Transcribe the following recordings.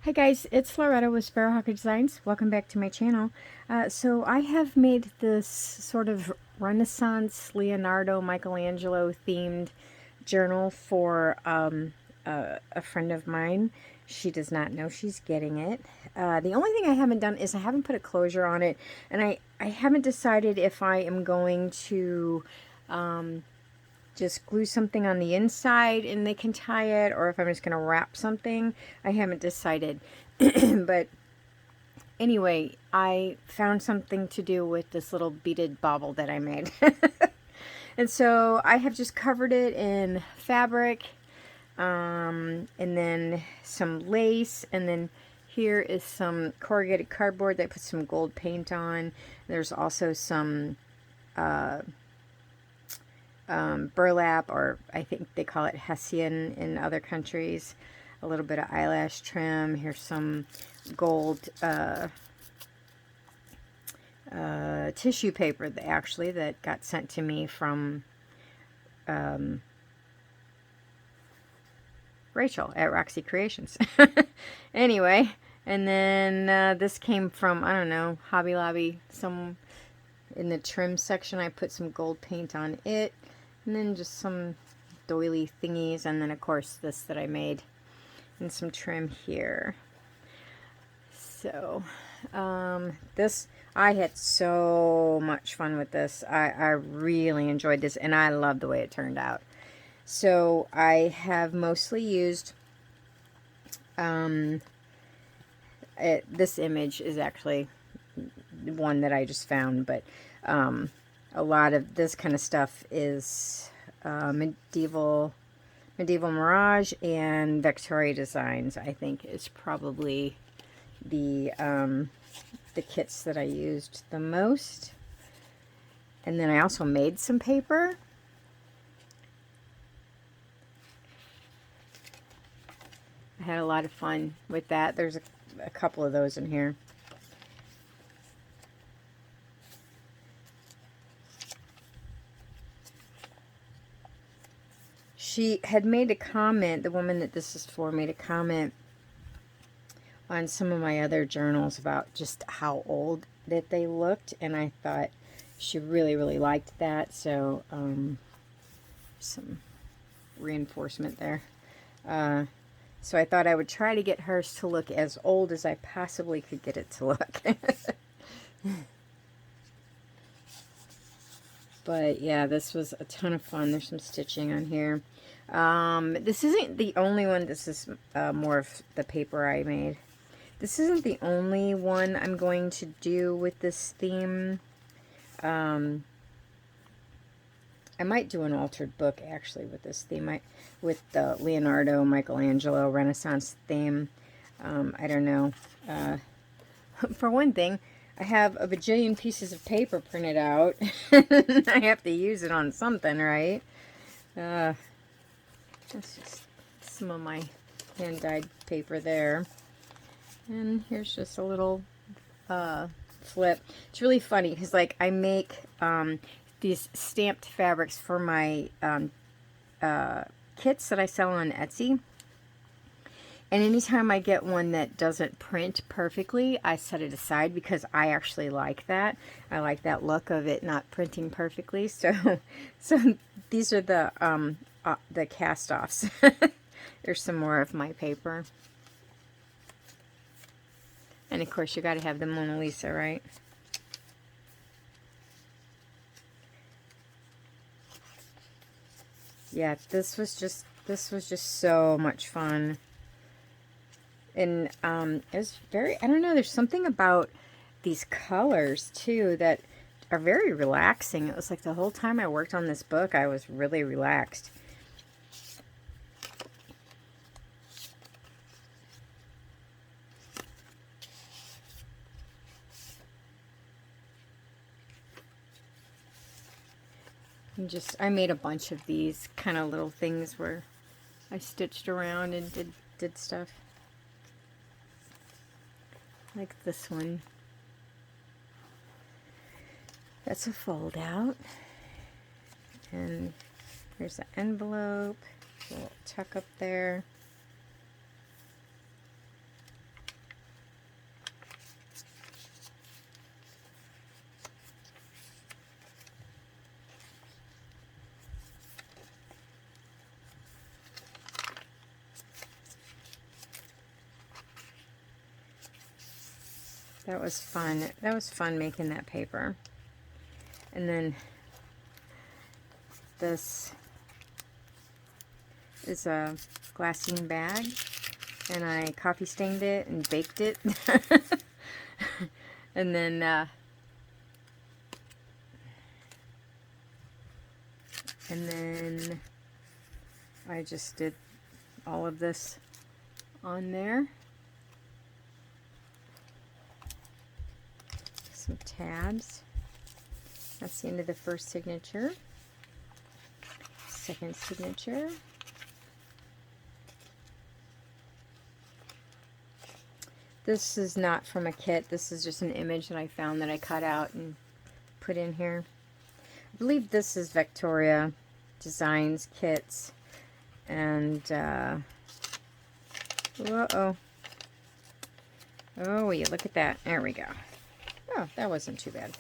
Hi guys, it's Loretta with Sparrowhawk Designs. Welcome back to my channel. So I have made this sort of Renaissance Leonardo Michelangelo themed journal for a friend of mine. She does not know she's getting it. The only thing I haven't done is I haven't put a closure on it, and I haven't decided if I am going to just glue something on the inside and they can tie it, or if I'm just going to wrap something. I haven't decided. But anyway, I found something to do with this little beaded bauble that I made. And so I have just covered it in fabric, and then some lace, and then here is some corrugated cardboard that I put some gold paint on. There's also some burlap, or I think they call it hessian in other countries. A little bit of eyelash trim. Here's some gold tissue paper that got sent to me from Rachel at Roxy Creations. Anyway, and then this came from, I don't know, Hobby Lobby. Some in the trim section, I put some gold paint on it. And then just some doily thingies, and then of course this that I made, and some trim here. So this, I had so much fun with this. I really enjoyed this, and I love the way it turned out. So I have mostly used this image is actually one that I just found, but a lot of this kind of stuff is Medieval Mirage and Vectoria Designs. I think is probably the kits that I used the most. And then I also made some paper. I had a lot of fun with that. There's a couple of those in here. She had made a comment, the woman that this is for made a comment on some of my other journals about just how old that they looked, and I thought she really, really liked that, so some reinforcement there. So I thought I would try to get hers to look as old as I possibly could get it to look. But yeah, this was a ton of fun. There's some stitching on here. This isn't the only one. This is more of the paper I made. This isn't the only one I'm going to do with this theme. I might do an altered book actually with this theme. With the Leonardo, Michelangelo, Renaissance theme. I don't know. For one thing, I have a bajillion pieces of paper printed out. I have to use it on something, right? That's just some of my hand-dyed paper there. And here's just a little flip. It's really funny because, like, I make these stamped fabrics for my kits that I sell on Etsy. And anytime I get one that doesn't print perfectly, I set it aside because I actually like that. I like that look of it not printing perfectly. So these are the cast-offs. There's some more of my paper. And of course, you got to have the Mona Lisa, right? Yeah, this was just so much fun. And it was very, I don't know, there's something about these colors too that are very relaxing. It was like the whole time I worked on this book, I was really relaxed. And I made a bunch of these kind of little things where I stitched around and did stuff. Like this one. That's a fold out. And there's the envelope. A little tuck up there. that was fun. That was fun making that paper. And then this is a glassine bag, and I coffee stained it and baked it. And then I just did all of this on there. Some tabs. That's the end of the first signature. Second signature. This is not from a kit. This is just an image that I found that I cut out and put in here. I believe this is Vectoria Designs kits. And, uh-oh. Oh, will you look at that? There we go. Oh, that wasn't too bad.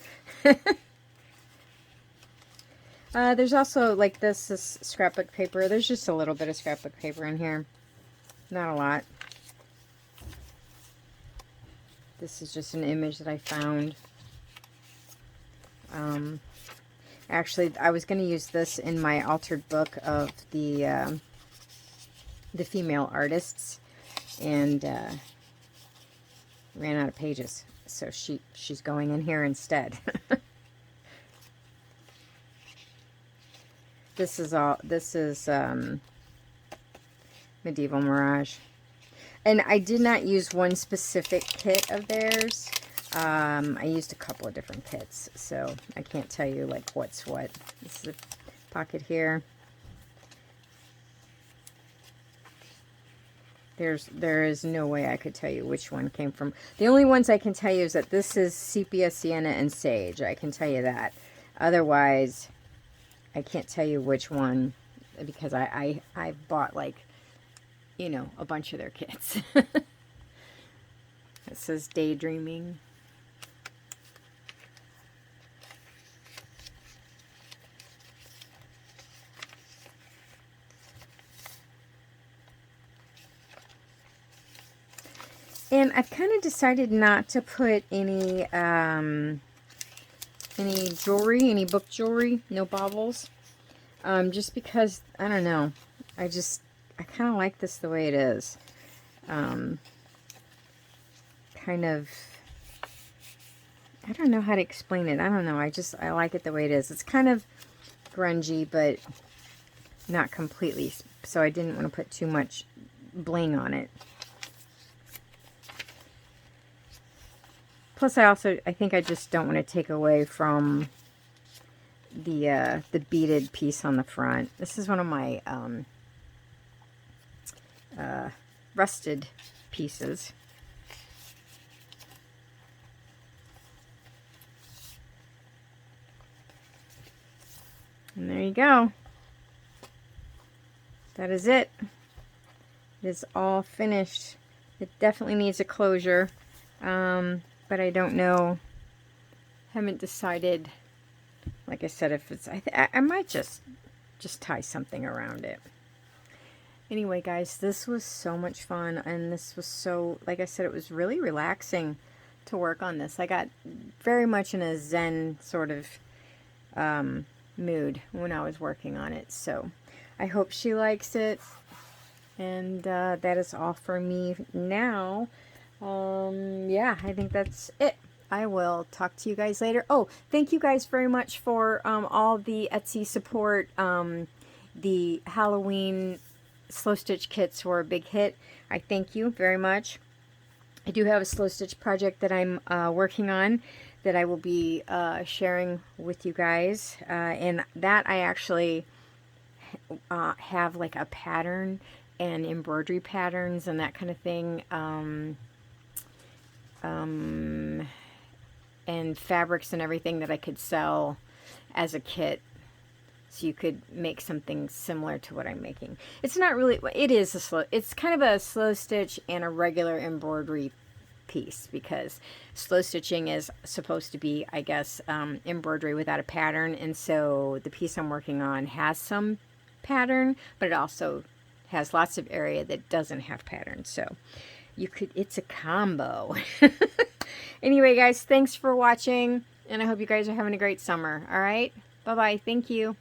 There's also, like, this is scrapbook paper. There's just a little bit of scrapbook paper in here. Not a lot. This is just an image that I found. Actually, I was going to use this in my altered book of the female artists, and ran out of pages. So she's going in here instead. This is Medieval Mirage. And I did not use one specific kit of theirs. I used a couple of different kits, so I can't tell you like what's what. This is a pocket here. There is no way I could tell you which one came from. The only ones I can tell you is that this is sepia, sienna, and sage. I can tell you that. Otherwise, I can't tell you which one, because I bought, like, you know, a bunch of their kits. It says Daydreaming. And I've kind of decided not to put any jewelry, any book jewelry, no baubles. Just because, I don't know, I kind of like this the way it is. Kind of, I don't know how to explain it. I don't know. I like it the way it is. It's kind of grungy, but not completely. So I didn't want to put too much bling on it. Plus, I think I just don't want to take away from the beaded piece on the front. This is one of my rusted pieces. And there you go. That is it. It is all finished. It definitely needs a closure. But I don't know. Haven't decided. Like I said, if it's, I might just tie something around it. Anyway, guys, this was so much fun, and this was so, like I said, it was really relaxing to work on this. I got very much in a Zen sort of mood when I was working on it. So I hope she likes it, and that is all for me now. Yeah, I think that's it. I will talk to you guys later. Oh, thank you guys very much for all the Etsy support. The Halloween slow stitch kits were a big hit. I thank you very much. I do have a slow stitch project that I'm working on that I will be sharing with you guys. And that I actually have like a pattern and embroidery patterns and that kind of thing. And fabrics and everything that I could sell as a kit, so you could make something similar to what I'm making. It's not really, it is it's kind of a slow stitch and a regular embroidery piece, because slow stitching is supposed to be, I guess, embroidery without a pattern, and so the piece I'm working on has some pattern, but it also has lots of area that doesn't have pattern. So you could, it's a combo. Anyway, guys, thanks for watching, and I hope you guys are having a great summer. All right? Bye-bye. Thank you.